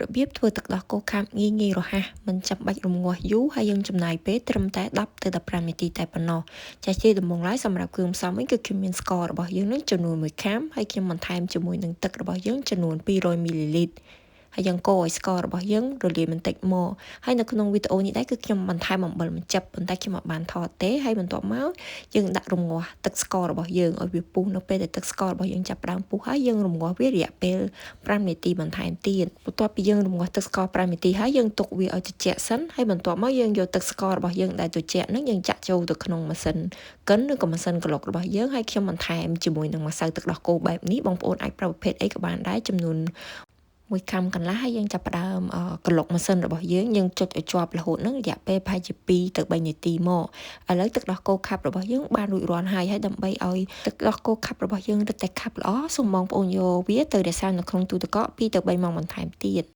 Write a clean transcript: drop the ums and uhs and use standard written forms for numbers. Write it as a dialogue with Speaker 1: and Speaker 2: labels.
Speaker 1: របៀបធ្វើទឹកដោះគោខាប់ងាយៗរហ័សមិនចាំបាច់រំងាស់យូរហើយយើងចំណាយពេលត្រឹមតែ10ទៅ15នាទីតែប៉ុណ្ណោះចាស់ជាដំបូងឡើយសម្រាប់គ្រឿងផ្សំវិញគឺខ្ញុំមានស្កររបស់យើងនឹងចំនួន1ខាំហើយខ្ញុំបន្ថែមជាមួយនឹងទឹករបស់យើងចំនួន200មីលីលីត្រហើយយើងកូរឲ្យស្កររបស់យើងរលាយបន្តិចមកហើយនៅក្នុងវីដេអូនេះដែរគឺខ្ញុំបន្ថែមអំបិលម្ជិបប៉ុន្តែខ្ញុំអត់បានថតទេហើយបន្ទាប់មកយើងដាក់រំងាស់ទឹកស្កររបស់យើងឲ្យវាពុះនៅពេលដែលទឹកស្កររបស់យើងចាប់ផ្ដើមពុះហើយយើងរំងាស់វារយៈពេល5នាទីបន្ថែមទៀតបន្ទាប់ពីយើងរំងាស់ទឹកស្ករ5នាទីហើយយើងទុកវាឲ្យត្រជាក់សិនហើយបន្ទាប់មកយើងយកទឹកស្កររបស់យើងដែលត្រជាក់ហ្នឹងយើងចាក់ចូលទៅក្នុងម៉ាស៊ីនកិនឬក៏ម៉ាស៊ីនក្លុករបស់យើងហើយខ្ញុំបន្ថែមជាមួយនឹងម្សៅទឹកដោះគោបែបនេះបងប្អូនអាចប្រើប្រភេទអីក៏បានដែរចំនួន1ខាំកន្លះហើយយើងចាប់ផ្ដើមក្លុកម៉ាស៊ីនរបស់យើងចុចឲ្យជាប់រហូតហ្នឹងរយៈពេលប្រហែលជា2ទៅ3នាទីមកឥឡូវទឹកដោះគោខាប់របស់យើងបានរួចរាល់ហើយដើម្បីឲ្យទឹកដោះគោខាប់របស់យើងរឹតតែខាប់ល្អសូមបងប្អូនយកវាទៅរក្សានៅក្នុងទូទឹកកក2ទៅ3ម៉ោងបន្ថែមទៀត